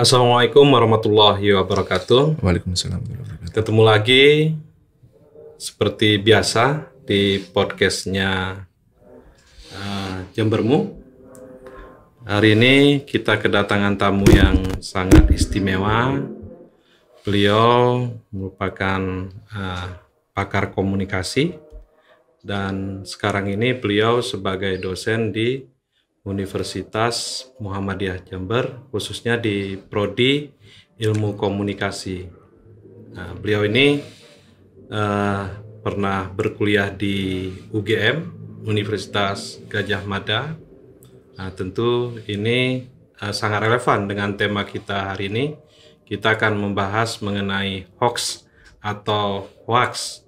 Assalamualaikum warahmatullahi wabarakatuh. Waalaikumsalam warahmatullahi wabarakatuh. Ketemu lagi seperti biasa di podcastnya Jembermu. Hari ini kita kedatangan tamu yang sangat istimewa. Beliau merupakan pakar komunikasi dan sekarang ini beliau sebagai dosen di Universitas Muhammadiyah Jember, khususnya di Prodi Ilmu Komunikasi. Nah, beliau ini pernah berkuliah di UGM, Universitas Gadjah Mada. Nah, tentu ini sangat relevan dengan tema kita hari ini. Kita akan membahas mengenai hoax atau hoax.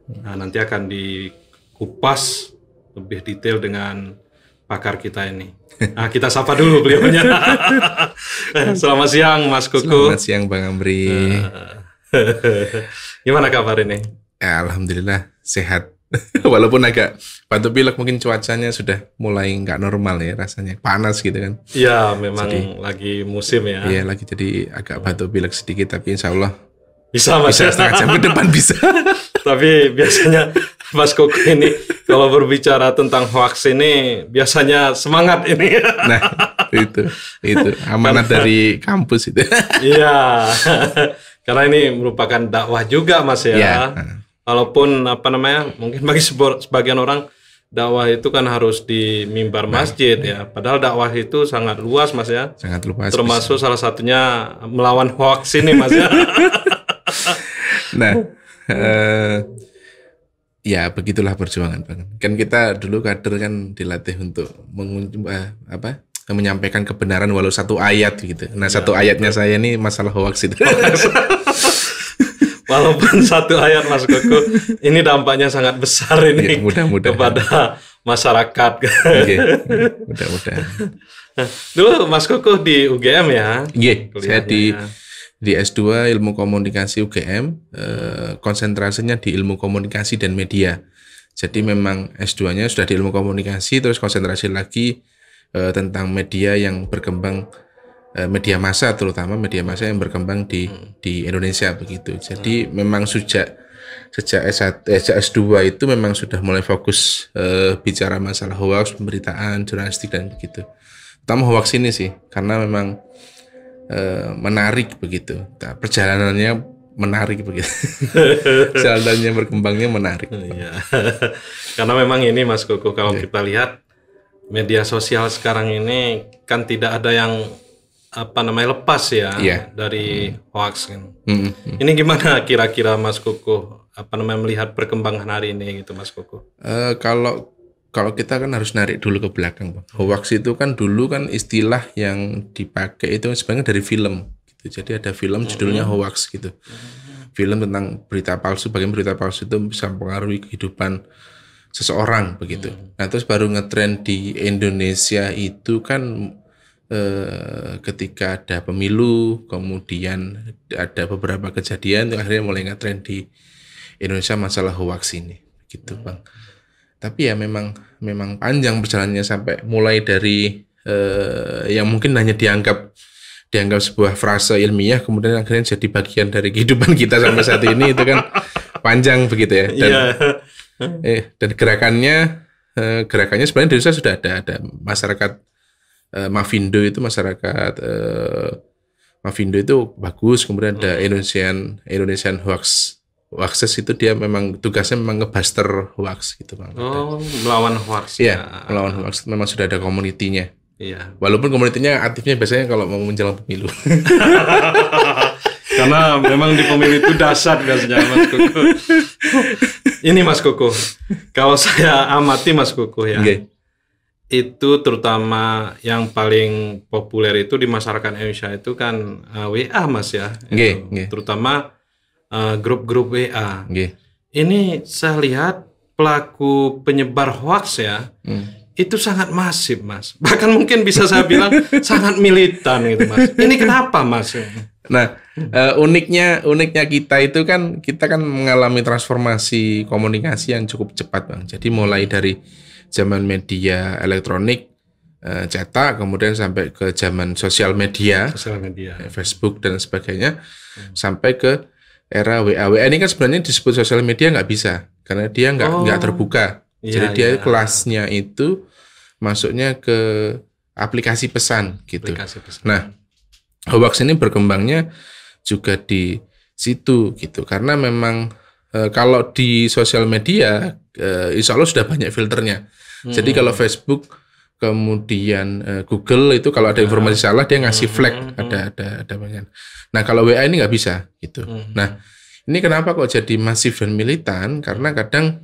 Nah, nanti akan dikupas lebih detail dengan pakar kita ini. Nah, kita sapa dulu beliaunya. Selamat siang Mas Kuku. Selamat siang Bang Amri. Gimana kabar ini? Ya, alhamdulillah sehat. Walaupun agak batuk pilek, mungkin cuacanya sudah mulai nggak normal ya rasanya. Panas gitu kan. Iya, memang lagi musim ya. Iya, lagi jadi agak batuk pilek sedikit, tapi insya Allah bisa Mas. Bisa setengah jam ke depan bisa. Tapi biasanya Mas Koko ini kalau berbicara tentang hoax ini biasanya semangat ini. Nah, itu amanat dari kampus itu. Iya. Karena ini merupakan dakwah juga Mas ya. Ya. Walaupun mungkin bagi sebagian orang dakwah itu kan harus di mimbar masjid ya. Padahal dakwah itu sangat luas Mas ya. Sangat luas. Termasuk salah satunya melawan hoax ini Mas ya. Nah, ya begitulah perjuangan Bang. Kan kita dulu kader kan dilatih untuk menyampaikan kebenaran walau satu ayat gitu. Nah, satu ayatnya saya ini masalah hoax itu. Walaupun satu ayat Mas Koko, ini dampaknya sangat besar ini ya, mudah-mudahan kepada masyarakat. Okay. Mudah-mudahan. Nah, dulu Mas Koko di UGM ya? Iya, saya di S2 Ilmu Komunikasi UGM, konsentrasinya di Ilmu Komunikasi dan Media. Jadi memang S2-nya sudah di Ilmu Komunikasi, terus konsentrasi lagi tentang media yang berkembang, media massa, terutama media massa yang berkembang di Indonesia begitu. Jadi memang sejak S2 itu memang sudah mulai fokus bicara masalah hoax, pemberitaan, jurnalistik dan begitu. Terutama hoax ini sih, karena memang menarik begitu. Nah, perjalanannya menarik begitu. Jalannya berkembangnya menarik. Iya. Karena memang ini Mas Koko, kalau kita lihat media sosial sekarang ini kan tidak ada yang lepas ya dari hoax kan. Ini gimana kira-kira Mas Koko melihat perkembangan hari ini gitu Mas Koko? Kalau kita kan harus narik dulu ke belakang, Bang. Hoax itu kan dulu kan istilah yang dipakai itu sebenarnya dari film gitu. Jadi ada film judulnya hoax gitu. Film tentang berita palsu, bagaimana berita palsu itu bisa mempengaruhi kehidupan seseorang begitu. Nah, terus baru ngetrend di Indonesia itu kan ketika ada pemilu, kemudian ada beberapa kejadian, akhirnya mulai ngetrend di Indonesia masalah hoax ini gitu, Bang. Tapi ya memang panjang perjalanannya sampai mulai dari yang mungkin hanya dianggap sebuah frase ilmiah, kemudian akhirnya jadi bagian dari kehidupan kita sampai saat ini, itu kan panjang begitu ya. Dan gerakannya sebenarnya di Indonesia sudah ada masyarakat Mavindo itu Mavindo itu bagus, kemudian ada Indonesian Hoaxes itu dia memang tugasnya memang ngebuster hoax gitu Bang. Oh, melawan hoax. Iya, melawan hoax memang sudah ada komunitinya. Iya. Walaupun komunitinya aktifnya biasanya kalau mau menjelang pemilu. Karena memang di pemilu itu dahsyat biasanya Mas Koko. Ini Mas Koko, kalau saya amati Mas Koko ya, itu terutama yang paling populer itu di masyarakat Indonesia itu kan WA Mas ya. Terutama grup-grup WA. Ini saya lihat pelaku penyebar hoax ya, itu sangat masif Mas. Bahkan mungkin bisa saya bilang sangat militan gitu Mas. Ini kenapa Mas? Nah, uniknya kita itu kan kita mengalami transformasi komunikasi yang cukup cepat Bang. Jadi mulai dari zaman media elektronik cetak, kemudian sampai ke zaman sosial media, Facebook dan sebagainya, sampai ke era WA. WA ini kan sebenarnya disebut sosial media nggak bisa, karena dia nggak terbuka. Jadi dia kelasnya itu masuknya ke aplikasi pesan gitu. Nah, hoax ini berkembangnya juga di situ gitu, karena memang kalau di sosial media insya Allah sudah banyak filternya. Jadi kalau Facebook kemudian Google itu kalau ada informasi salah dia ngasih flag, ada banyak. Nah kalau WA ini nggak bisa gitu. Nah ini kenapa kok jadi masif dan militan? Karena kadang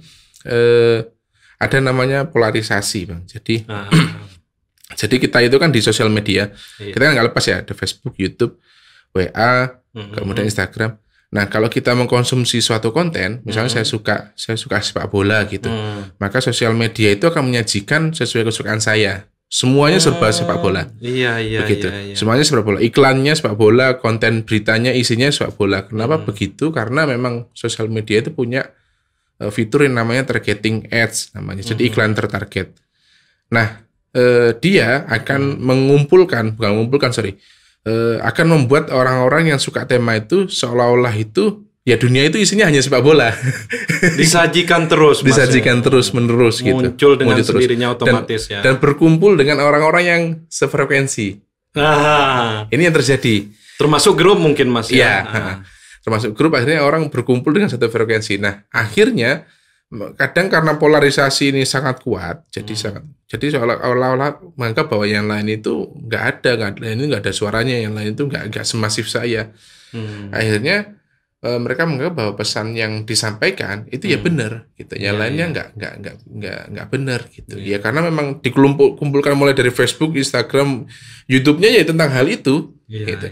ada namanya polarisasi, Bang. Jadi kita itu kan di sosial media, kita kan nggak lepas ya, ada Facebook, YouTube, WA, kemudian Instagram. Nah kalau kita mengkonsumsi suatu konten, misalnya saya suka sepak bola gitu, maka sosial media itu akan menyajikan sesuai kesukaan saya. Semuanya serba sepak bola. Begitu. Semuanya sepak bola. Iklannya sepak bola, konten beritanya isinya sepak bola. Kenapa begitu? Karena memang sosial media itu punya fitur yang namanya targeting ads namanya. Jadi iklan tertarget. Nah dia akan akan membuat orang-orang yang suka tema itu seolah-olah itu ya dunia itu isinya hanya sepak bola. Disajikan terus, disajikan terus menerus gitu. Muncul dengan sendirinya otomatis dan berkumpul dengan orang-orang yang sefrekuensi. Ini yang terjadi. Termasuk grup mungkin Mas ya. Termasuk grup, akhirnya orang berkumpul dengan satu frekuensi. Nah, akhirnya kadang karena polarisasi ini sangat kuat, jadi seolah-olah menganggap bahwa yang lain itu nggak ada suaranya, yang lain itu nggak semasif saya. Akhirnya mereka menganggap bahwa pesan yang disampaikan itu ya benar gitu, yang lainnya nggak benar gitu. Ya karena memang dikumpulkan mulai dari Facebook, Instagram, YouTube-nya ya tentang hal itu gitu.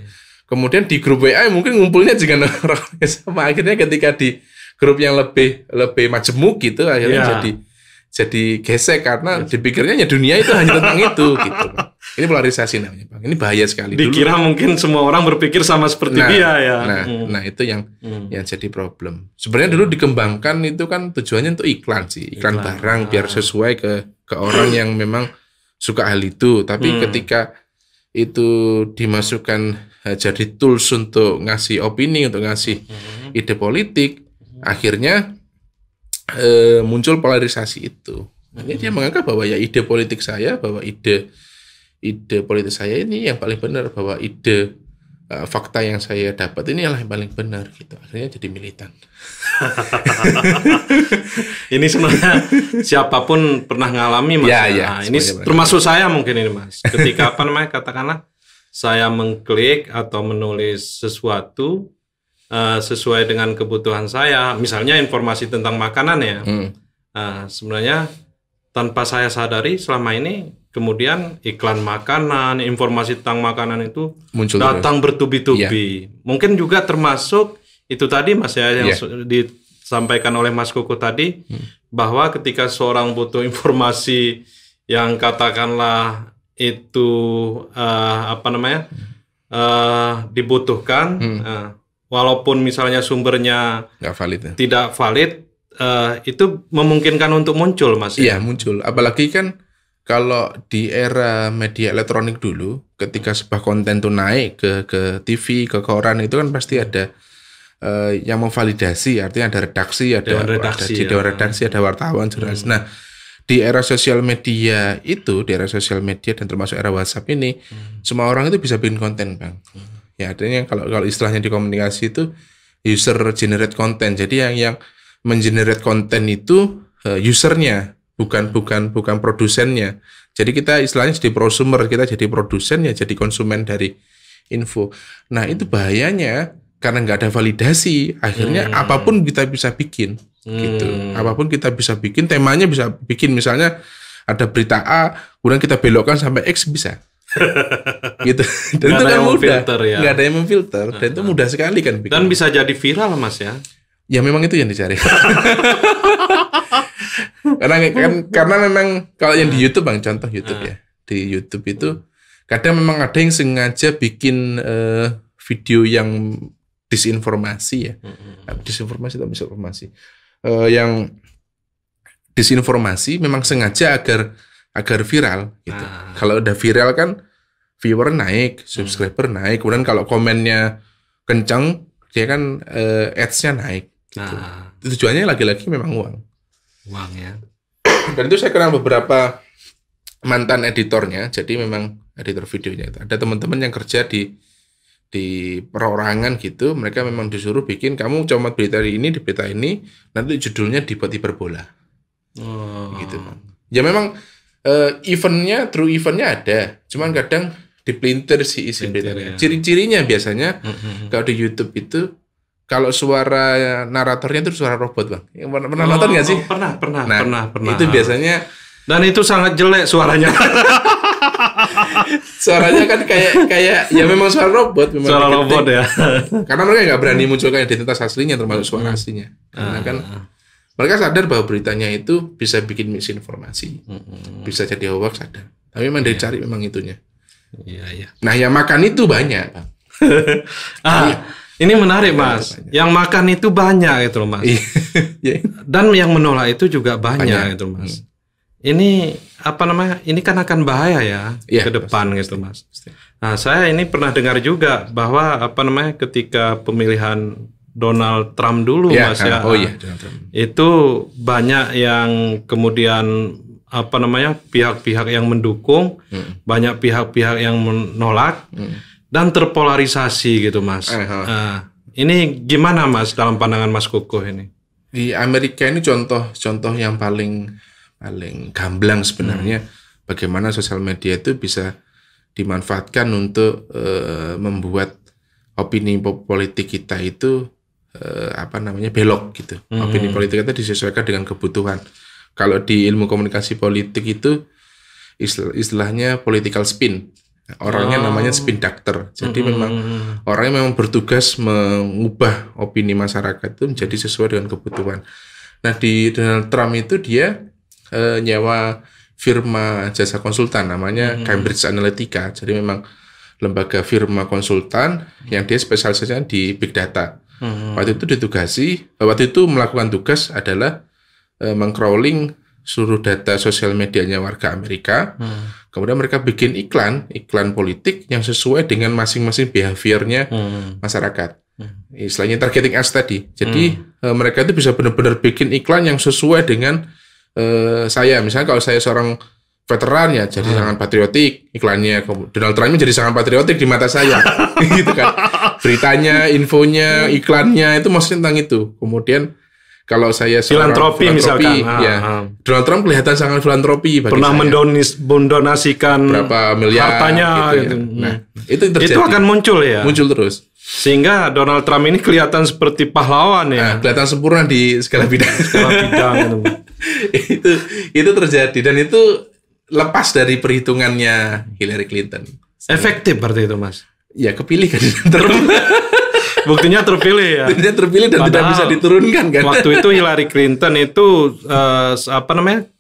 Kemudian di grup WA mungkin ngumpulnya juga orang sama, akhirnya ketika di grup yang lebih majemuk gitu akhirnya jadi gesek karena dipikirnya ya dunia itu hanya tentang itu gitu. Ini polarisasi namanya, Bang. Ini bahaya sekali. Dikira mungkin semua orang berpikir sama seperti dia ya. Nah itu yang jadi problem. Sebenarnya dulu dikembangkan itu kan tujuannya untuk iklan sih, iklan barang biar sesuai ke orang yang memang suka hal itu. Tapi ketika itu dimasukkan jadi tools untuk ngasih opini, untuk ngasih ide politik, akhirnya muncul polarisasi itu. Jadi dia menganggap bahwa ya ide politik saya, bahwa ide politik saya ini yang paling benar, bahwa ide fakta yang saya dapat ini yang paling benar gitu. Akhirnya jadi militan. Ini sebenarnya siapapun pernah ngalami Mas. Ini termasuk saya mungkin ini Mas. Ketika katakanlah saya mengklik atau menulis sesuatu sesuai dengan kebutuhan saya, misalnya informasi tentang makanan ya. Sebenarnya tanpa saya sadari selama ini kemudian iklan makanan, informasi tentang makanan itu muncul datang bertubi-tubi. Mungkin juga termasuk itu tadi Mas ya yang disampaikan oleh Mas Koko tadi, bahwa ketika seorang butuh informasi yang katakanlah itu dibutuhkan, walaupun misalnya sumbernya tidak valid, itu memungkinkan untuk muncul Mas. Iya, muncul. Apalagi kan kalau di era media elektronik dulu, ketika sebuah konten itu naik ke TV, ke koran, itu kan pasti ada yang memvalidasi, artinya ada redaksi, ada dewan redaksi, ada wartawan, jurnalis. Nah, di era sosial media dan termasuk era WhatsApp ini, semua orang itu bisa bikin konten, Bang. Ya, artinya kalau istilahnya di komunikasi itu user generate content. Jadi yang mengenerate konten itu usernya, bukan produsennya. Jadi kita istilahnya jadi prosumer, kita jadi produsen ya, jadi konsumen dari info. Nah itu bahayanya karena nggak ada validasi. Akhirnya apapun kita bisa bikin, gitu. Apapun kita bisa bikin, temanya bisa bikin. Misalnya ada berita A, kemudian kita belokkan sampai X bisa. Gitu. Dan itu kan mudah, nggak ada yang memfilter, dan itu mudah sekali kan bikin. Dan bisa jadi viral Mas ya. Ya memang itu yang dicari. karena memang kalau yang di YouTube, Bang, contoh YouTube ya, di YouTube itu kadang memang ada yang sengaja bikin video yang disinformasi ya, disinformasi atau misinformasi, yang disinformasi memang sengaja agar agar viral gitu. Kalau udah viral kan viewer naik, subscriber naik, kemudian kalau komennya kencang dia kan ads-nya naik gitu. Tujuannya lagi-lagi memang uang ya. Dan itu saya kenal beberapa mantan editornya, jadi memang editor videonya itu. Ada teman-teman yang kerja di perorangan gitu, mereka memang disuruh bikin, kamu comot berita ini di berita ini, nanti judulnya dibuat hiperbola. Gitu kan. Ya memang true eventnya ada, cuman kadang dipelintir si isi beritanya. Ciri-cirinya biasanya kalau di YouTube itu, kalau suara naratornya itu suara robot, Bang. Pernah nonton nggak sih? Pernah. Itu biasanya. Dan itu sangat jelek suaranya. Suaranya kan kayak ya memang suara robot. Memang suara robot ya. Karena mereka nggak berani munculkan identitas aslinya termasuk suara aslinya. Karena kan mereka sadar bahwa beritanya itu bisa bikin misinformasi, bisa jadi hoax, sadar. Tapi memang dicari memang itunya. Iya. Nah, yang makan itu banyak, Bang. Ini menarik, Mas. Banyak. Yang makan itu banyak gitu loh, Mas. Dan yang menolak itu juga banyak. Gitu, Mas. Ini apa namanya? Ini kan akan bahaya ya ke depan gitu, Mas. Nah, saya ini pernah dengar juga bahwa apa namanya ketika pemilihan Donald Trump dulu, Mas ya. Donald Trump. Itu banyak yang kemudian apa namanya pihak-pihak yang mendukung, banyak pihak-pihak yang menolak dan terpolarisasi gitu, Mas. Nah, ini gimana, Mas, dalam pandangan Mas Kukuh ini? Di Amerika ini contoh yang paling gamblang sebenarnya bagaimana sosial media itu bisa dimanfaatkan untuk membuat opini politik kita itu belok gitu. Opini politik kita disesuaikan dengan kebutuhan. Kalau di ilmu komunikasi politik itu istilahnya political spin. Orangnya namanya spin doctor. Jadi memang orangnya memang bertugas mengubah opini masyarakat itu menjadi sesuai dengan kebutuhan. Nah, di Donald Trump itu dia nyewa firma jasa konsultan namanya Cambridge Analytica. Jadi memang lembaga firma konsultan yang dia spesialisasinya di big data. Waktu itu melakukan tugas adalah meng-crawling seluruh data sosial medianya warga Amerika. Kemudian mereka bikin iklan politik yang sesuai dengan masing-masing behaviornya masyarakat. Istilahnya targeting ads tadi. Jadi mereka itu bisa benar-benar bikin iklan yang sesuai dengan saya. Misalnya kalau saya seorang veteran ya jadi sangat patriotik iklannya. Donald Trump jadi sangat patriotik di mata saya. Gitu kan. Beritanya, infonya, iklannya itu maksudnya tentang itu. Kemudian kalau saya filantropi misalkan, Donald Trump kelihatan sangat filantropi. Pernah mendonasikan berapa miliar hartanya gitu. Nah, itu terjadi. Itu akan muncul ya. Muncul terus. Sehingga Donald Trump ini kelihatan seperti pahlawan ya. Kelihatan sempurna di segala bidang. Itu terjadi dan itu lepas dari perhitungannya Hillary Clinton. Efektif berarti itu, Mas. Ya, kepilih kan. Buktinya terpilih ya. Buktinya terpilih dan padahal tidak bisa diturunkan kan. Waktu itu Hillary Clinton itu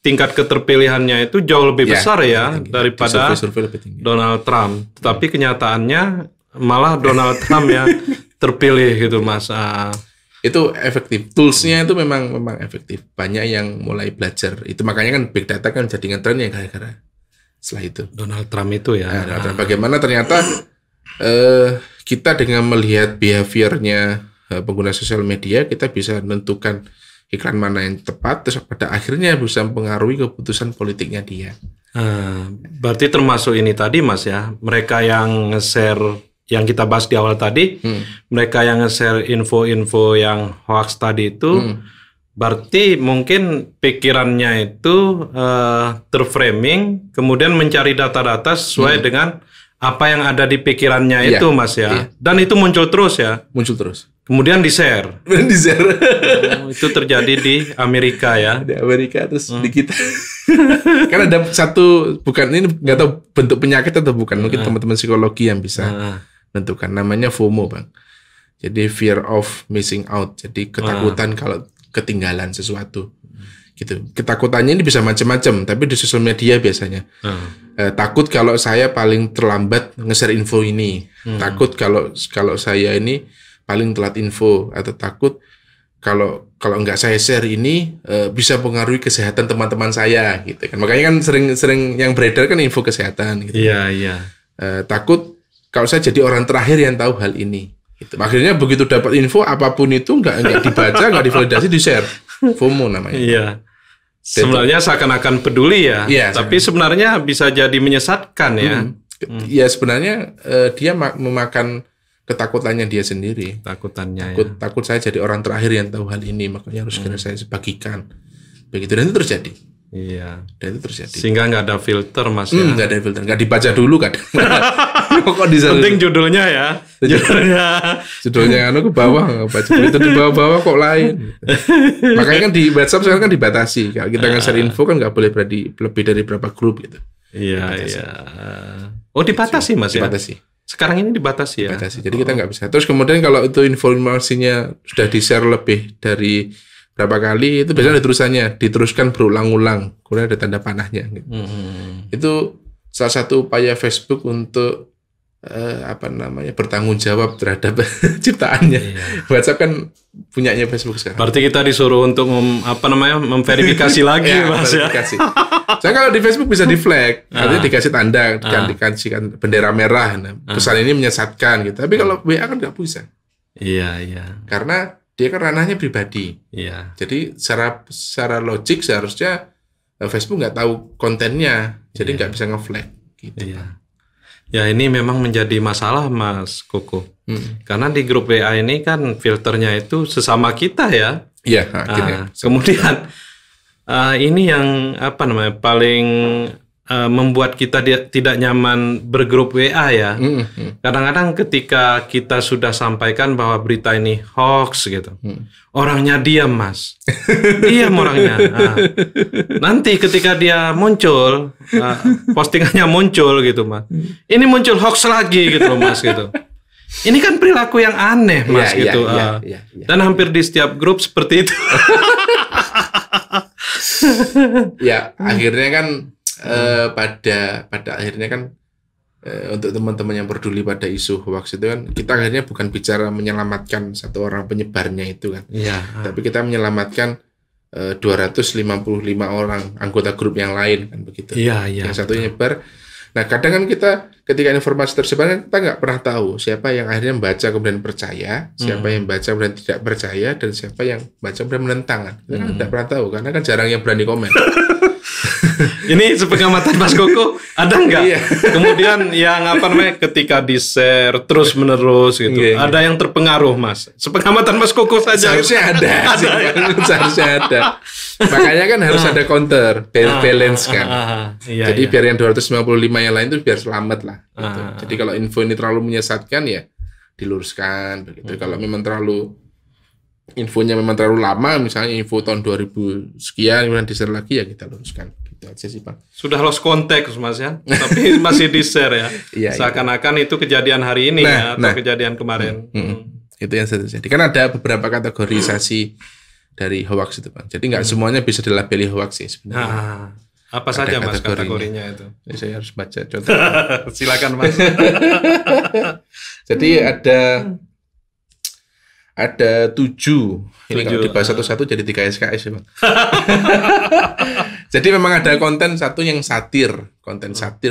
tingkat keterpilihannya itu jauh lebih besar ya daripada Donald Trump. Tetapi kenyataannya malah Donald Trump yang terpilih gitu, Mas. Itu efektif. Toolsnya itu memang efektif. Banyak yang mulai belajar. Itu makanya kan big data kan jadi ngetren ya gara-gara setelah itu. Donald Trump itu ya. Bagaimana ternyata kita dengan melihat behaviornya pengguna sosial media, kita bisa menentukan iklan mana yang tepat, terus pada akhirnya bisa mempengaruhi keputusan politiknya dia. Berarti termasuk ini tadi, Mas ya, mereka yang nge-share yang kita bahas di awal tadi, mereka yang nge-share info-info yang hoax tadi itu, berarti mungkin pikirannya itu terframing, kemudian mencari data-data sesuai dengan apa yang ada di pikirannya itu, Mas ya. Iya. Dan itu muncul terus ya. Muncul terus. Kemudian di-share. Itu terjadi di Amerika ya. Di Amerika terus di kita. Kan ada satu, bukan ini nggak tahu bentuk penyakit atau bukan. Mungkin teman-teman psikologi yang bisa menentukan. Namanya FOMO, Bang. Jadi fear of missing out. Jadi ketakutan kalau ketinggalan sesuatu. Gitu. Ketakutannya ini bisa macam-macam, tapi di sosial media biasanya. Takut kalau saya paling terlambat nge-share info ini. Takut kalau saya ini paling telat info, atau takut kalau kalau nggak saya share ini bisa pengaruhi kesehatan teman-teman saya gitu kan. Makanya kan sering yang beredar kan info kesehatan gitu. Iya. Takut kalau saya jadi orang terakhir yang tahu hal ini gitu. Akhirnya begitu dapat info apapun itu nggak dibaca, nggak divalidasi, di-share. FOMO namanya. Iya. Sebenarnya seakan-akan peduli ya, tapi sebenarnya bisa jadi menyesatkan ya. Ya sebenarnya dia memakan ketakutannya dia sendiri. Takut saya jadi orang terakhir yang tahu hal ini, makanya harus segera saya bagikan. Begitu, dan itu terjadi. Iya. Dan itu terjadi. Sehingga nggak ada filter, Mas. Ya? Nggak ada filter, nggak dibaca dulu kan. Penting judulnya ya. Judulnya ke bawah, baca berita di bawah-bawah kok lain. Makanya kan di WhatsApp sekarang kan dibatasi. Kalau kita nge-share info kan nggak boleh lebih dari berapa grup gitu. Iya. Oh, dibatasi, Mas, ya? Dibatasi. Sekarang ini dibatasi ya? Dibatasi, jadi kita nggak bisa. Terus kemudian kalau itu informasinya sudah di-share lebih dari berapa kali, itu biasanya ada terusannya, diteruskan berulang-ulang, kemudian ada tanda panahnya. Gitu. Itu salah satu upaya Facebook untuk bertanggung jawab terhadap ciptaannya. WhatsApp kan punyanya Facebook sekarang. Berarti kita disuruh untuk memverifikasi lagi, Mas ya. Saya kalau di Facebook bisa di flag, artinya dikasih tanda, dikasih bendera merah. Pesan ini menyesatkan gitu. Tapi kalau WA kan nggak bisa. Iya. Karena dia kan ranahnya pribadi. Iya. Jadi secara logik seharusnya Facebook nggak tahu kontennya, jadi nggak bisa nge-flag. Gitu. Iya. Ya ini memang menjadi masalah, Mas Koko. Karena di grup WA ini kan filternya itu sesama kita ya. Iya, akhirnya. Kemudian ini yang paling membuat kita tidak nyaman bergrup WA ya. Kadang-kadang ketika kita sudah sampaikan bahwa berita ini hoax gitu, orangnya diam, Mas. Diam orangnya. Nanti ketika dia muncul, postingannya muncul gitu, Mas. Ini muncul hoax lagi gitu loh, Mas gitu. Ini kan perilaku yang aneh, Mas gitu. Dan hampir di setiap grup seperti itu. Ya, akhirnya kan pada akhirnya kan untuk teman-teman yang peduli pada isu hoax itu kan, kita akhirnya bukan bicara menyelamatkan satu orang penyebarnya itu kan, tapi kita menyelamatkan 255 orang anggota grup yang lain kan begitu. Yang satu nyebar. Nah kadang kan kita ketika informasi tersebar kita nggak pernah tahu siapa yang akhirnya membaca kemudian percaya, siapa yang baca kemudian tidak percaya, dan siapa yang baca kemudian menentang kan. Kita kan tidak pernah tahu karena kan jarang yang berani komen. Ini sepengamatan Mas Koko ada nggak? Kemudian yang ketika di-share terus menerus gitu, ada yang terpengaruh, Mas? Sepengamatan Mas Koko saja. Seharusnya ada. Seharusnya ada. Makanya kan harus ada counter, balance kan. Jadi biar yang 255 yang lain itu biar selamat lah. Gitu. Jadi kalau info ini terlalu menyesatkan ya diluruskan begitu. Kalau memang infonya memang terlalu lama, misalnya info tahun 2000 sekian kemudian di-share lagi, ya kita luruskan. Gitu aja sih, Pak. Sudah lost context, Mas ya, tapi masih di-share ya. Seakan-akan itu kejadian hari ini atau kejadian kemarin. Itu yang terjadi. Kan ada beberapa kategorisasi dari hoax itu, Pak. Jadi nggak semuanya bisa dilabeli hoax sih sebenarnya. Apa saja, Mas, kategorinya itu? Saya harus baca contoh. Silakan, Mas. Jadi ada 7. Ini kalau dibahas satu-satu jadi 3 SKS ya, Pak. Jadi memang ada konten satu yang satir,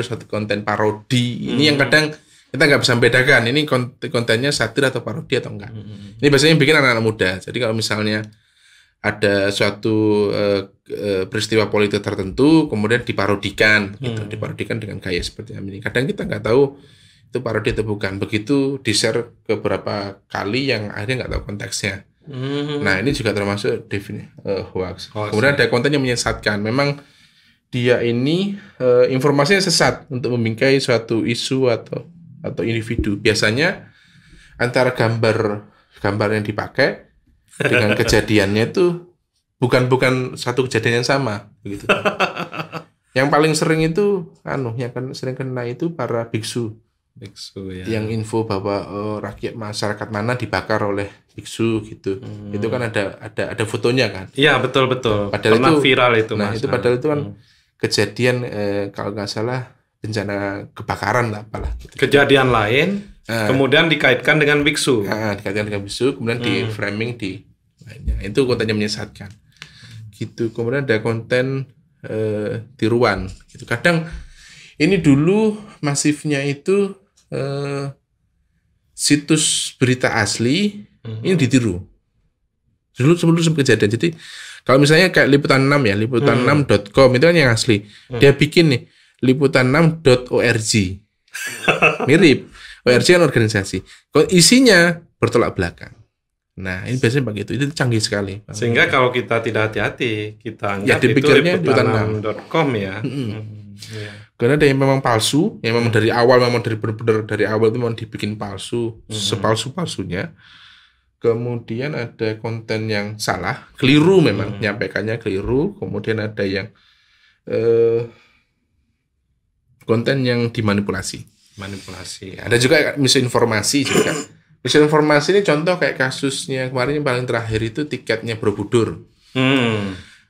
satu konten parodi. Ini yang kadang kita nggak bisa membedakan ini kontennya satir atau parodi atau enggak. Ini biasanya yang bikin anak-anak muda. Jadi kalau misalnya ada suatu peristiwa politik tertentu kemudian diparodikan, gitu, diparodikan dengan gaya seperti ini. Kadang kita nggak tahu itu parodi atau bukan. Begitu di-share ke beberapa kali yang akhirnya nggak tahu konteksnya. Nah ini juga termasuk hoax. Kemudian ada konten yang menyesatkan. Memang dia ini informasinya sesat untuk membingkai suatu isu atau individu. Biasanya antara gambar yang dipakai dengan kejadiannya itu bukan satu kejadian yang sama begitu. Yang paling sering itu yang sering kena itu para biksu ya. Yang info bahwa masyarakat mana dibakar oleh biksu gitu. Itu kan ada fotonya kan. Iya, betul. Padahal pernah itu viral itu, Mas. Mas. Itu padahal itu kan kejadian kalau nggak salah bencana kebakaran lah apalah gitu. Kejadian lain kemudian dikaitkan dengan biksu. Dikaitkan dengan biksu, kemudian di framing di lainnya. Itu konten yang menyesatkan. Gitu. Kemudian ada konten tiruan. Gitu. Kadang ini dulu masifnya itu situs berita asli ini ditiru. Dulu sebelum kejadian. Jadi kalau misalnya kayak Liputan 6 ya, liputan6.com itu kan yang asli. Dia bikin nih liputan6.org. Mirip. ORG kan organisasi. Kalau isinya bertolak belakang. Nah, ini biasanya begitu. Itu canggih sekali. Sehingga kalau kita tidak hati-hati, kita ya, anggap itu liputan6.com ya. Ya. Karena ada yang memang palsu, yang memang dari awal memang benar-benar dari awal itu memang dibikin palsu, sepalsu-palsunya. Kemudian ada konten yang salah, keliru memang, nyampaikannya keliru. Kemudian ada yang konten yang dimanipulasi. Manipulasi. Ada juga misinformasi juga. Misinformasi ini contoh kayak kasusnya kemarin yang paling terakhir itu tiketnya Borobudur.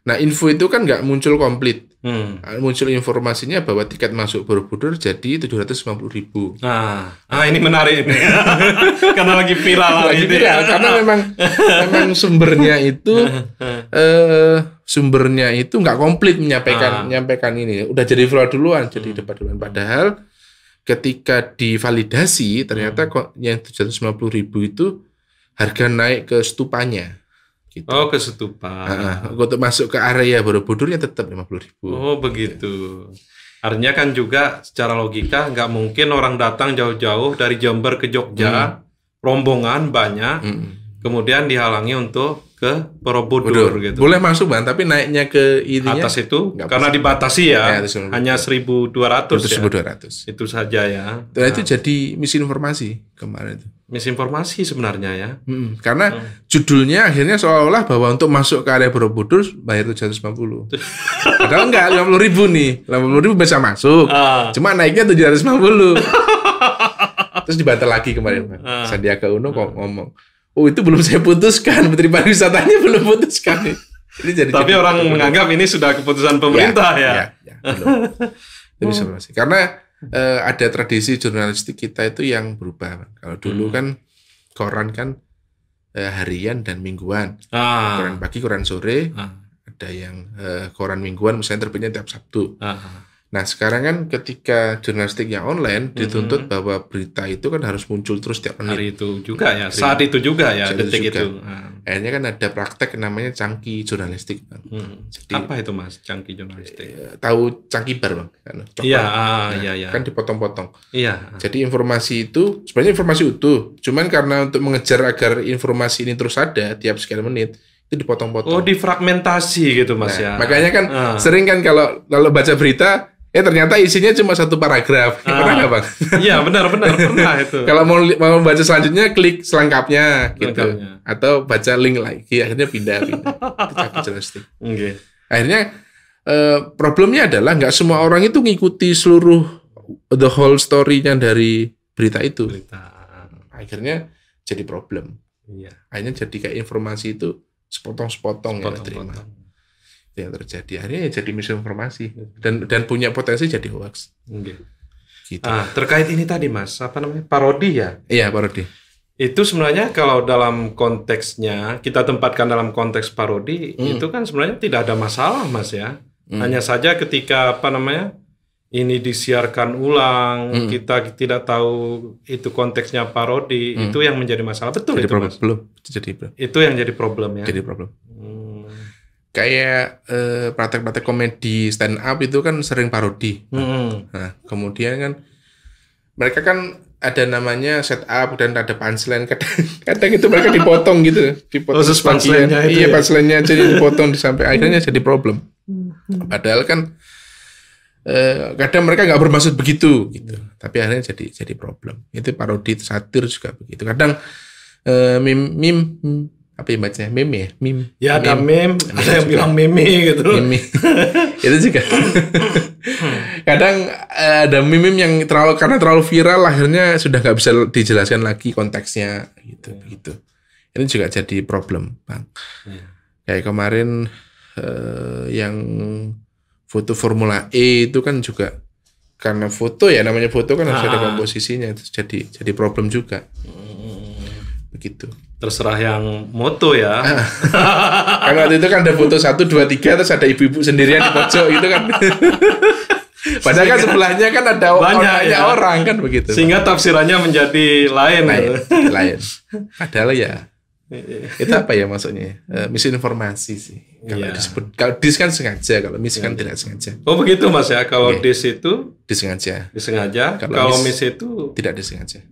Nah, info itu kan nggak muncul komplit. Muncul informasinya bahwa tiket masuk Borobudur jadi 750.000. Ini menarik ini. Karena lagi viral lagi viral karena memang sumbernya itu nggak komplit menyampaikan ini. Udah jadi viral duluan, jadi debat duluan. Padahal ketika divalidasi ternyata kok yang 750.000 itu harga naik ke stupanya. Gitu. Oh, ke stupa. Untuk masuk ke area Borobudurnya tetap 50.000. Oh, begitu. Artinya kan juga secara logika nggak mungkin orang datang jauh-jauh dari Jember ke Jogja, rombongan banyak, kemudian dihalangi untuk ke Borobudur gitu. Boleh masuk Bang, tapi naiknya ke ininya atas itu karena dibatasi ya, hanya 1.200 ya. 1.200. Itu saja ya. Dan itu jadi misinformasi kemarin itu. Misinformasi sebenarnya ya. Karena judulnya akhirnya seolah-olah bahwa untuk masuk ke area Borobudur bayar 750. Padahal enggak, 50.000 nih. 50.000 bisa masuk. Cuma naiknya 750. Terus dibantah lagi kemarin Bang. Sandiaga Uno kok ngomong, "Oh, itu belum saya putuskan, Menteri Pariwisatanya belum putuskan." Tapi orang menganggap ini sudah keputusan pemerintah ya. Belum. Itu misinformasi. Karena ada tradisi jurnalistik kita itu yang berubah. Kalau dulu kan koran kan harian dan mingguan. Koran pagi, koran sore. Ada yang koran mingguan misalnya terbitnya tiap Sabtu. Nah, sekarang kan ketika jurnalistik yang online dituntut bahwa berita itu kan harus muncul terus tiap menit. Hari itu juga ya, saat itu juga ya, detik itu. Akhirnya kan ada praktek namanya cangki jurnalistik, Bang. Jadi, apa itu Mas, cangki jurnalistik? Tahu cangki bar, Bang? Iya, iya. Kan dipotong-potong. Iya. Jadi informasi itu sebenarnya informasi utuh, cuman karena untuk mengejar agar informasi ini terus ada tiap sekian menit, itu dipotong-potong. Oh, difragmentasi gitu Mas ya. Makanya kan sering kan kalau baca berita ternyata isinya cuma satu paragraf. Pernah nggak Bang? Iya benar pernah itu. Kalau mau baca selanjutnya klik selengkapnya gitu, atau baca link lagi, akhirnya pindah. Itu cangki jurnalistik. Akhirnya problemnya adalah nggak semua orang itu ngikuti seluruh the whole story-nya dari berita itu. Akhirnya jadi problem. Akhirnya jadi kayak informasi itu sepotong-sepotong yang diterima. Yang terjadi akhirnya jadi misinformasi dan punya potensi jadi hoax. Gitu. Terkait ini tadi Mas, apa namanya, parodi ya? Iya, parodi. Itu sebenarnya kalau dalam konteksnya kita tempatkan dalam konteks parodi, itu kan sebenarnya tidak ada masalah Mas ya. Hanya saja ketika apa namanya ini disiarkan ulang, kita tidak tahu itu konteksnya parodi, itu yang menjadi masalah. Betul jadi itu problem. Mas? Belum. Itu yang jadi problem ya. Jadi problem. Kayak praktek-praktek komedi stand up itu kan sering parodi. Nah, kemudian kan mereka kan ada namanya setup dan ada punchline. Kadang itu mereka dipotong gitu, dipotong punchline-nya itu. Iya, punchline-nya jadi dipotong sampai akhirnya jadi problem. Padahal kan kadang mereka nggak bermaksud begitu gitu. Tapi akhirnya jadi problem. Itu parodi, satir juga begitu. Kadang meme apa yang bacanya? Meme ya? Meme. Ya ada meme, ada yang bilang meme gitu. Meme. Itu juga. Kadang ada meme yang karena terlalu viral akhirnya sudah nggak bisa dijelaskan lagi konteksnya gitu. Ini juga jadi problem, Bang. Kayak kemarin yang foto Formula E itu kan juga karena foto ya, namanya foto kan harus ada komposisinya, itu jadi problem juga. begitu. Terserah yang moto ya. Kan waktu itu kan ada foto 1, 2, 3 terus ada ibu-ibu sendirian di pojok gitu kan. Padahal kan sebelahnya kan ada banyak orang kan begitu. Sehingga tafsirannya menjadi lain. Lain. Padahal ya itu apa ya maksudnya? Misinformasi sih. Kalau disebut, kalau dis kan sengaja, kalau mis kan tidak sengaja. Oh begitu Mas ya. Kalau dis itu disengaja. Kalau mis itu tidak disengaja.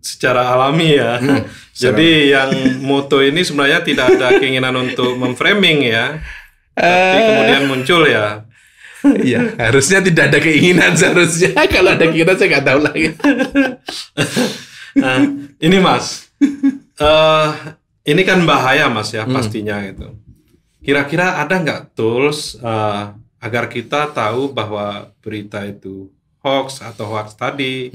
Secara alami ya. Jadi yang moto ini sebenarnya tidak ada keinginan untuk memframing ya. Tapi kemudian muncul ya. Iya, harusnya tidak ada keinginan seharusnya. Kalau ada keinginan saya nggak tahu lagi. Nah, ini Mas, ini kan bahaya Mas ya pastinya gitu. Kira-kira ada nggak tools agar kita tahu bahwa berita itu hoax atau hoax tadi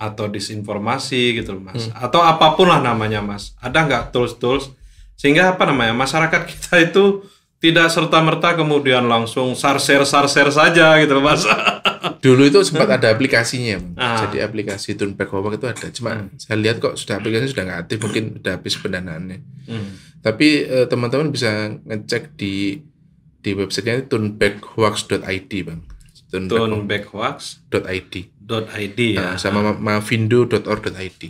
atau disinformasi gitu Mas, atau apapun lah namanya Mas. Ada nggak tools sehingga masyarakat kita itu tidak serta-merta kemudian langsung share saja gitu Mas. Dulu itu sempat ada aplikasinya, jadi aplikasi Turn Back Hoax itu ada. Cuma saya lihat kok aplikasinya sudah nggak aktif, mungkin sudah habis pendanaannya. Tapi teman-teman bisa ngecek di websitenya turnbackhoax.id Bang. Turnbackhoax.id ya. Sama mavindo.org.id.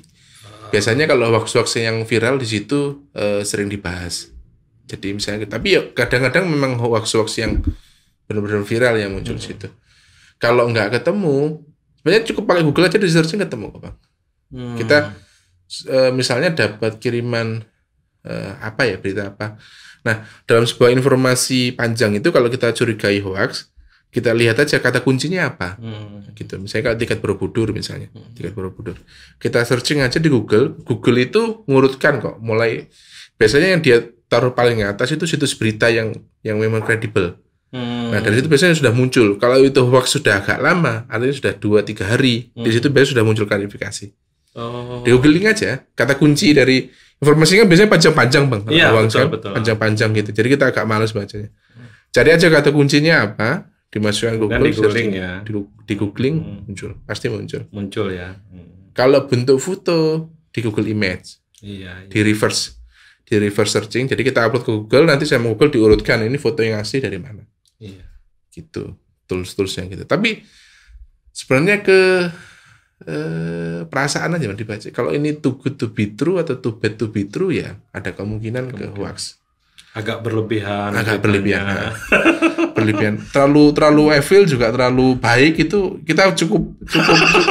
Biasanya kalau hoax-hoax yang viral di situ sering dibahas. Jadi misalnya, tapi ya kadang-kadang memang hoax-hoax yang benar-benar viral yang muncul di situ. Kalau nggak ketemu, sebenarnya cukup pakai Google aja di searching ketemu kok Bang. Kita misalnya dapat kiriman berita apa. Nah, dalam sebuah informasi panjang itu kalau kita curigai hoax, kita lihat aja kata kuncinya apa. Gitu. Misalnya kalau tiket Borobudur misalnya, tiket Borobudur. Kita searching aja di Google. Google itu ngurutkan kok, mulai biasanya yang dia taruh paling atas itu situs berita yang memang kredibel. Nah dari situ biasanya sudah muncul. Kalau itu hoax sudah agak lama, artinya sudah 2-3 hari, di situ biasanya sudah muncul klarifikasi. Di googling aja kata kunci dari informasinya biasanya panjang-panjang Bang. Iya, betul. Panjang-panjang gitu. Jadi kita agak malas bacanya. Cari aja kata kuncinya apa, dimasukkan Google, di googling ya. Di googling muncul, pasti muncul. Muncul ya. Kalau bentuk foto di Google Image, di reverse searching, jadi kita upload ke Google, nanti sama Google diurutkan ini foto yang asli dari mana. Gitu, tools-toolsnya gitu. Tapi sebenarnya ke perasaan aja dibaca. Kalau ini too good to be true atau too bad to be true ya ada kemungkinan ke hoax. Agak berlebihan. Berlebihan. Terlalu evil juga terlalu baik itu kita cukup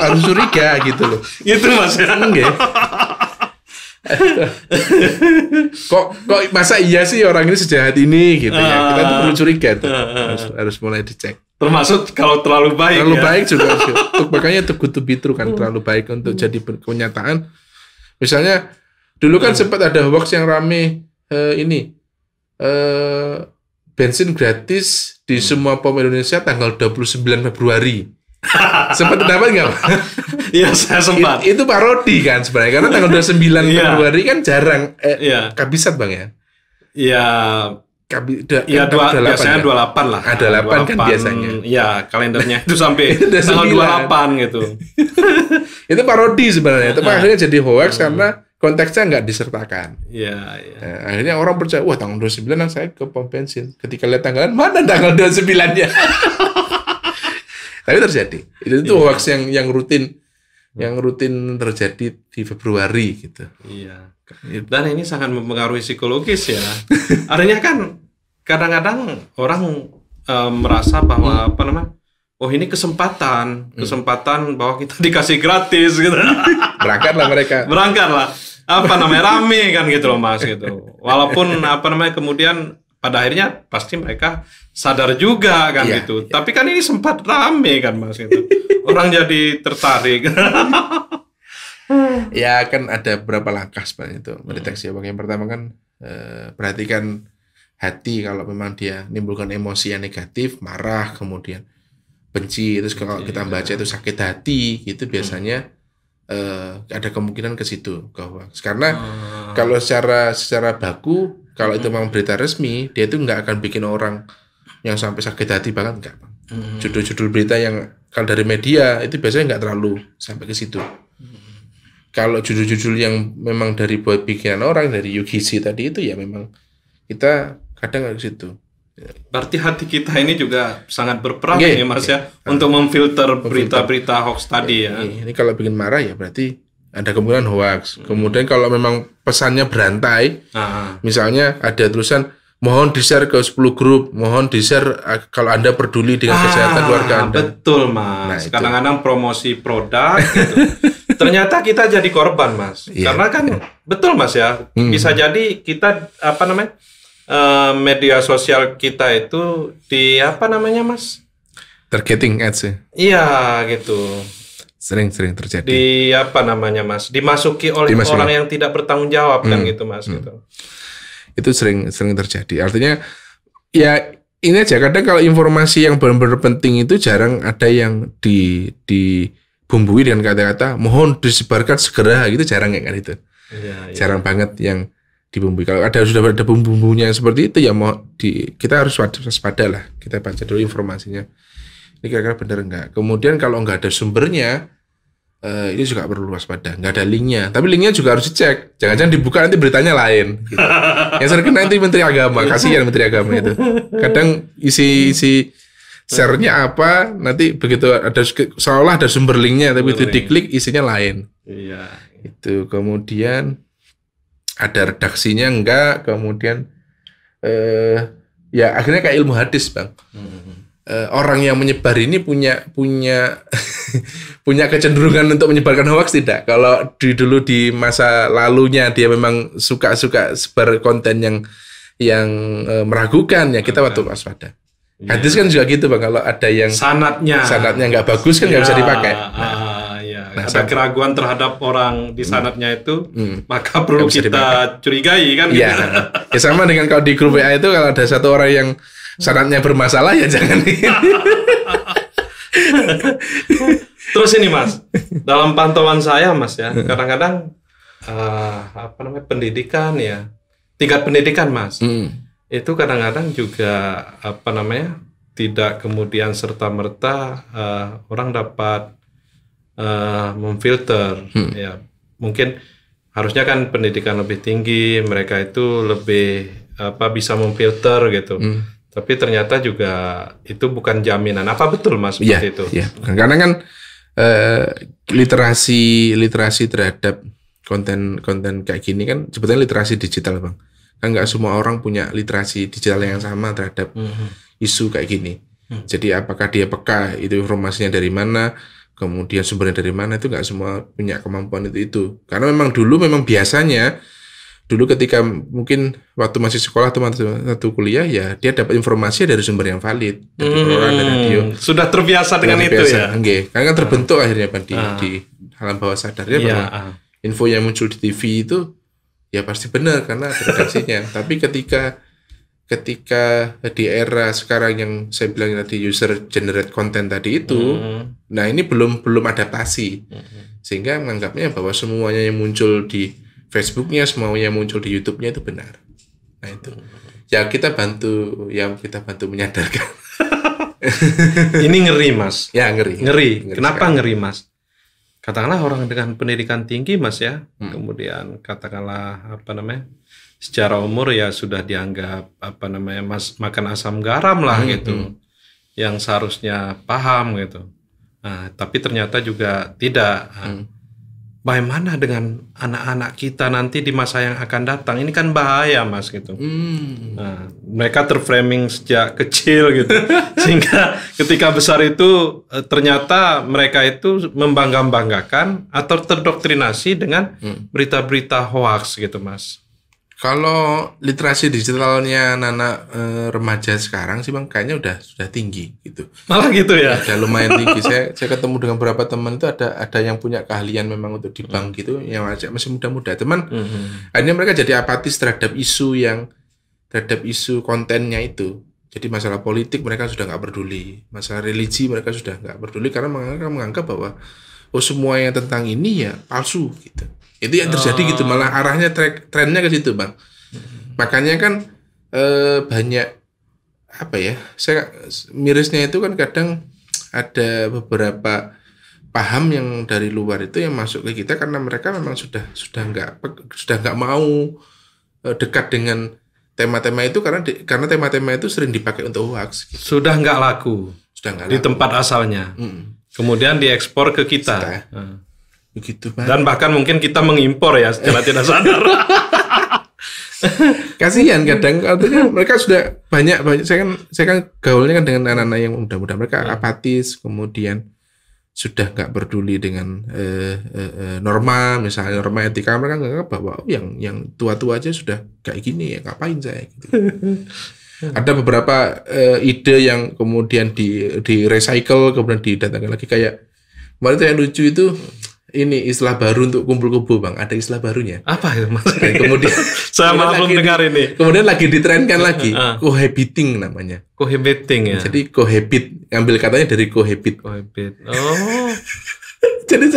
harus curiga gitu loh. Itu Mas ya. kok masa iya sih orang ini sejahat ini gitu ya. Kita tuh perlu curiga tuh. Harus mulai dicek. Termasuk kalau terlalu baik. Terlalu baik juga. Makanya too good to be true kan, terlalu baik untuk jadi kenyataan. Misalnya dulu kan sempat ada hoax yang rame bensin gratis di semua pom Indonesia tanggal 29 Februari. Sempat dapat nggak? Iya, saya sempat. Itu parodi kan sebenarnya, karena tanggal 29 Februari kan jarang kehabisan Bang ya. Iya. Biasanya 28 lah. 28 kan biasanya. Iya, kalendernya itu sampai tanggal 28 gitu. Itu parodi sebenarnya. Itu akhirnya jadi hoax karena konteksnya nggak disertakan. Iya. Nah, akhirnya orang percaya, wah tanggal 29 saya ke pom bensin. Ketika lihat tanggalan, mana tanggal 29-nya? Tapi terjadi. Itu hoax yang rutin terjadi di Februari gitu. Iya. Dan ini sangat mempengaruhi psikologis ya. Artinya kan kadang-kadang orang merasa bahwa oh ini kesempatan bahwa kita dikasih gratis gitu. Berangkatlah mereka. Rame kan gitu loh Mas gitu. Walaupun kemudian pada akhirnya pasti mereka sadar juga kan gitu. Tapi kan ini sempat rame kan Mas gitu. Orang jadi tertarik. Ya kan ada beberapa langkah sebenarnya itu mendeteksi. Yang pertama kan perhatikan hati, kalau memang dia menimbulkan emosi yang negatif, marah, kemudian benci, terus kalau kita baca itu sakit hati gitu, biasanya ada kemungkinan ke situ ke hoax. Karena kalau secara baku, kalau itu memang berita resmi, dia itu nggak akan bikin orang yang sampai sakit hati banget, enggak. Judul-judul berita yang kalau dari media itu biasanya nggak terlalu sampai ke situ. kalau judul-judul yang memang dari buat bikinan orang dari UGC tadi itu ya memang kita kadang ke situ. Berarti hati kita ini juga sangat berperan ya Mas ya untuk memfilter berita-berita hoax tadi ya. Ini kalau bikin marah ya berarti ada kemungkinan hoax. Kemudian kalau memang pesannya berantai, misalnya ada tulisan mohon di-share ke 10 grup, mohon di-share kalau Anda peduli dengan kesehatan keluarga Anda. Betul Mas. Nah, kadang-kadang promosi produk gitu. Ternyata kita jadi korban Mas. Karena kan betul Mas ya. Bisa jadi kita media sosial kita itu di Mas? Targeting ads ya. Iya gitu. Sering terjadi. Di Mas? Dimasuki oleh orang yang tidak bertanggung jawab kan gitu Mas gitu. Itu sering terjadi. Artinya ya ini aja kadang kalau informasi yang benar-benar penting itu jarang ada yang dibumbui dengan kata-kata mohon disebarkan segera gitu, jarang ya kan itu. Jarang banget yang dibumbui. Kalau sudah ada bumbu-bumbunya seperti itu ya kita harus waspada lah. Kita baca dulu informasinya. Ini kira-kira benar enggak. Kemudian kalau enggak ada sumbernya ini juga perlu waspada. Enggak ada linknya. Tapi linknya juga harus dicek. Jangan-jangan dibuka nanti beritanya lain. Gitu. Yang sering nanti Menteri Agama. Kasihan Menteri Agama itu. Kadang isi share-nya apa, nanti begitu ada seolah ada sumber linknya, tapi itu diklik isinya lain. Iya. Itu kemudian ada redaksinya enggak, kemudian ya akhirnya kayak ilmu hadis Bang. Orang yang menyebar ini punya punya kecenderungan untuk menyebarkan hoax tidak? Kalau dulu di masa lalunya dia memang suka sebar konten yang meragukan ya kita waktu waspada. Hadis kan juga gitu Bang, kalau ada yang sanadnya nggak bagus kan nggak bisa dipakai. Ada keraguan terhadap orang di sanadnya itu, maka perlu kita curigai kan? Iya. Ya sama dengan kalau di grup WA itu kalau ada satu orang yang sanadnya bermasalah ya jangan. Terus ini Mas, dalam pantauan saya Mas ya, kadang-kadang pendidikan ya, tingkat pendidikan Mas, itu kadang-kadang juga tidak kemudian serta-merta orang dapat memfilter ya, mungkin harusnya kan pendidikan lebih tinggi, mereka itu lebih bisa memfilter gitu. Tapi ternyata juga itu bukan jaminan. Apa betul Mas seperti itu? Iya. Karena kan literasi terhadap konten kayak gini kan sebetulnya literasi digital Bang. Kan nggak semua orang punya literasi digital yang sama terhadap isu kayak gini. Jadi apakah dia peka itu informasinya dari mana, kemudian sumbernya dari mana, itu nggak semua punya kemampuan itu. Karena memang biasanya ketika mungkin waktu masih sekolah atau satu kuliah ya dia dapat informasi dari sumber yang valid dari koran, dari radio. Sudah terbiasa dengan itu ya. Karena kan terbentuk akhirnya di alam bawah sadarnya bahwa info yang muncul di TV itu ya pasti benar karena ada redaksinya. Tapi ketika di era sekarang yang saya bilang tadi user generate content tadi itu, nah ini belum adaptasi, sehingga menganggapnya bahwa semuanya yang muncul di Facebooknya, semuanya muncul di YouTube-nya itu benar. Nah itu, ya kita bantu menyadarkan. Ini ngeri Mas. Ya ngeri. Kenapa ngeri Mas? Katakanlah orang dengan pendidikan tinggi Mas ya, kemudian katakanlah secara umur ya sudah dianggap Mas makan asam garam lah gitu, yang seharusnya paham gitu. Nah, tapi ternyata juga tidak. Bagaimana dengan anak-anak kita nanti di masa yang akan datang? Ini kan bahaya Mas gitu. Nah, mereka terframing sejak kecil gitu, sehingga ketika besar itu ternyata mereka itu membangga-banggakan atau terdoktrinasi dengan berita-berita hoax gitu Mas. Kalau literasi digitalnya anak remaja sekarang sih Bang kayaknya sudah tinggi gitu. Malah gitu ya. Udah lumayan tinggi. Saya ketemu dengan beberapa teman itu ada yang punya keahlian memang untuk di bank gitu, yang masih muda-muda. Teman akhirnya mereka jadi apatis terhadap isu kontennya itu. Jadi masalah politik mereka sudah nggak peduli, masalah religi mereka sudah nggak peduli karena mereka menganggap bahwa semua yang tentang ini ya palsu gitu. Itu yang terjadi gitu, malah arahnya trennya ke situ Bang. Makanya kan banyak saya mirisnya itu kan kadang ada beberapa paham yang dari luar itu yang masuk ke kita karena mereka memang sudah nggak mau dekat dengan tema-tema itu karena tema-tema itu sering dipakai untuk hoax. Gitu. Sudah nggak laku. Di tempat asalnya. Kemudian diekspor ke kita. Begitu, Pak. Dan bahkan mungkin kita mengimpor ya secara tidak sadar. Kasihan kadang artinya mereka sudah banyak saya kan gaulnya kan dengan anak-anak yang muda-muda, mereka apatis, kemudian sudah nggak peduli dengan norma, misalnya norma etika, mereka nggak bahwa yang tua-tua aja sudah kayak gini ya, ngapain saya gitu. Ada beberapa ide yang kemudian di recycle, kemudian didatangkan lagi, kayak kemarin yang lucu itu ini istilah baru untuk kumpul kebo, Bang. Ada istilah barunya. Apa itu, Mas? Dan kemudian saya malah belum dengar ini. Kemudian lagi ditrenkan lagi, cohabiting namanya. Cohabiting ya. Jadi cohabit, ngambil katanya dari cohabit. Cohabit. Oh. Jadi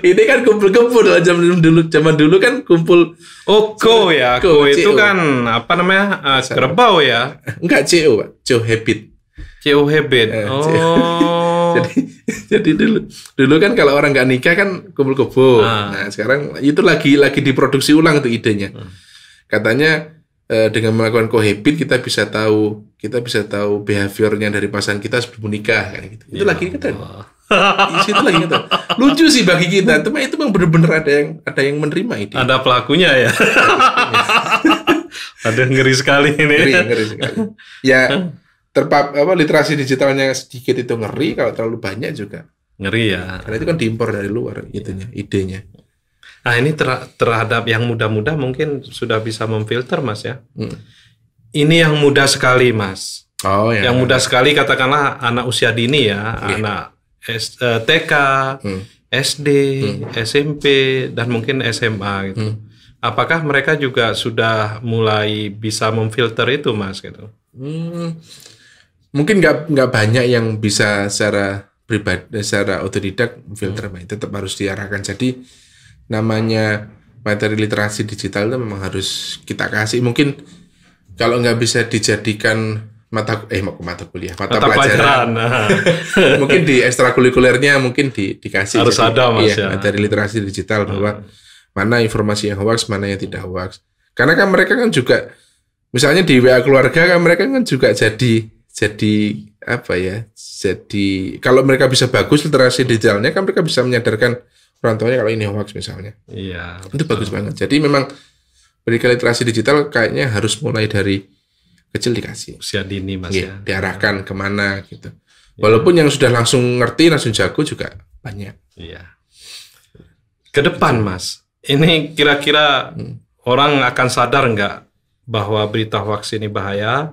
ini kan kumpul kebo zaman dulu kan kumpul. Oh, ya. Ko itu kan apa namanya? Kerbau ya. Enggak, CO, Pak. Cohabit. Cohabit. Jadi dulu kan kalau orang nggak nikah kan kumpul kebo. Nah sekarang itu lagi diproduksi ulang itu idenya. Katanya dengan melakukan cohabit kita bisa tahu behaviornya dari pasangan kita sebelum menikah kan gitu. Itu lagi kita. Itu lagi kita. Lucu sih bagi kita. Cuma itu memang benar-benar ada yang menerima ide. Ada pelakunya ya. Ada ngeri sekali ini. Ngeri sekali. Ya. Literasi digitalnya sedikit itu ngeri, kalau terlalu banyak juga ngeri ya. Karena itu kan diimpor dari luar idenya. Nah ini terhadap yang muda-muda mungkin sudah bisa memfilter, Mas ya. Ini yang muda sekali, Mas. Oh ya. Yang muda sekali katakanlah anak usia dini ya, anak TK, SD, SMP dan mungkin SMA gitu. Apakah mereka juga sudah mulai bisa memfilter itu, Mas gitu? Mungkin nggak banyak yang bisa secara pribadi, secara otodidak filter, tetap harus diarahkan. Jadi namanya materi literasi digital itu memang harus kita kasih. Mungkin kalau nggak bisa dijadikan mata pelajaran. Mungkin di ekstrakurikulernya mungkin dikasih. Harus ada, Mas, ya. Materi literasi digital bahwa mana informasi yang hoax, mana yang tidak hoax. Karena kan mereka kan juga, misalnya di WA keluarga kan mereka kan juga jadi apa ya? Jadi kalau mereka bisa bagus literasi digitalnya kan mereka bisa menyadarkan orang tuanya kalau ini hoax misalnya. Iya. Itu bagus banget. Jadi memang pendidikan literasi digital kayaknya harus mulai dari kecil dikasih. Usia dini, Mas ya. Diarahkan kemana gitu. Walaupun yang sudah langsung ngerti, langsung jago juga banyak. Iya. Ke depan, Mas, ini kira-kira orang akan sadar nggak bahwa berita hoax ini bahaya?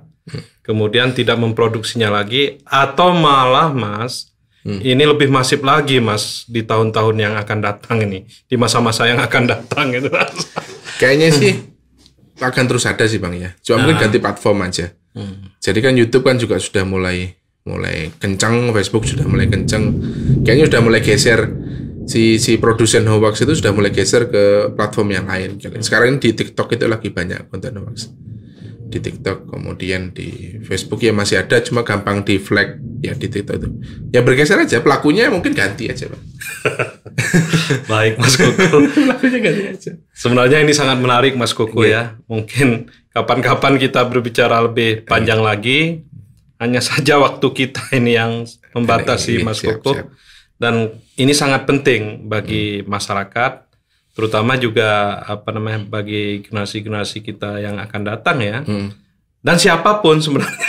Kemudian tidak memproduksinya lagi, atau malah, Mas, ini lebih masif lagi, Mas, di tahun-tahun yang akan datang ini, di masa-masa yang akan datang itu, Mas. Kayaknya sih akan terus ada sih, Bang ya. Cuma mungkin ganti platform aja. Jadi kan YouTube kan juga sudah mulai kencang, Facebook sudah mulai kencang. Kayaknya sudah mulai geser si produsen hoax itu sudah mulai geser ke platform yang lain. Sekarang di TikTok itu lagi banyak konten hoax. Di TikTok, kemudian di Facebook ya masih ada, cuma gampang di flag ya di TikTok itu. Ya bergeser aja, pelakunya mungkin ganti aja, Pak. Baik, Mas Koko. Pelakunya ganti aja. Sebenarnya ini sangat menarik, Mas Koko ya. Mungkin kapan-kapan kita berbicara lebih panjang lagi. Hanya saja waktu kita ini yang membatasi, Mas Koko. Dan ini sangat penting bagi masyarakat, terutama juga bagi generasi-generasi kita yang akan datang ya. Dan siapapun sebenarnya.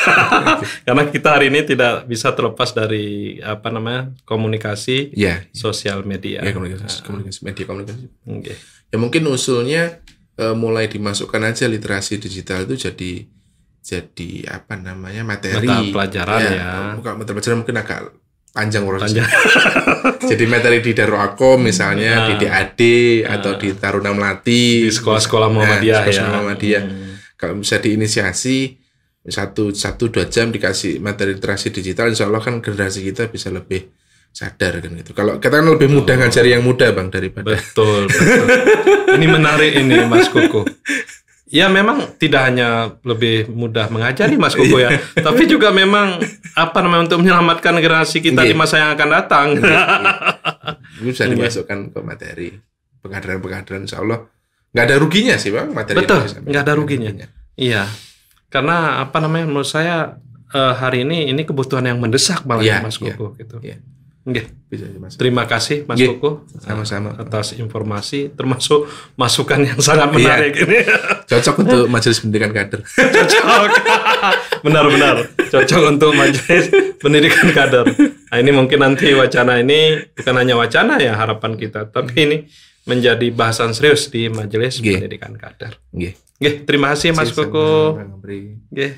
Karena kita hari ini tidak bisa terlepas dari komunikasi sosial media. Ya, komunikasi media komunikasi. Okay. Ya mungkin usulnya mulai dimasukkan aja literasi digital itu jadi materi. Mata pelajaran ya. Bukan mata pelajaran, mungkin agak panjang urusnya. Jadi materi di Darul Aqom misalnya, di DAD atau di Taruna Melati, di sekolah-sekolah Muhammadiyah ya. Kalau bisa diinisiasi 1-2 jam dikasih materi literasi digital, insya Allah kan generasi kita bisa lebih sadar kan gitu. Kalau kita kan lebih mudah ngajari yang muda, Bang, daripada. Betul. Ini menarik ini, Mas Koko. Ya memang tidak hanya lebih mudah mengajari Mas Koko ya, tapi juga memang untuk menyelamatkan generasi kita di masa yang akan datang. Ini bisa dimasukkan ke materi pengkaderan-pengkaderan, insya Allah nggak ada ruginya sih Bang materi. Betul, nggak ada ruginya. Iya, karena menurut saya hari ini kebutuhan yang mendesak malah Mas Koko gitu. Bisa terima kasih Mas Koko sama-sama atas informasi termasuk masukan yang sangat menarik ini. Cocok untuk majelis pendidikan kader. Cocok. Benar-benar cocok untuk majelis pendidikan kader. Nah, ini mungkin nanti wacana ini bukan hanya wacana ya harapan kita, tapi ini menjadi bahasan serius di majelis pendidikan kader. Terima kasih Mas Koko.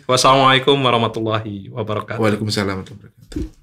Wassalamualaikum warahmatullahi wabarakatuh. Waalaikumsalam warahmatullahi wabarakatuh.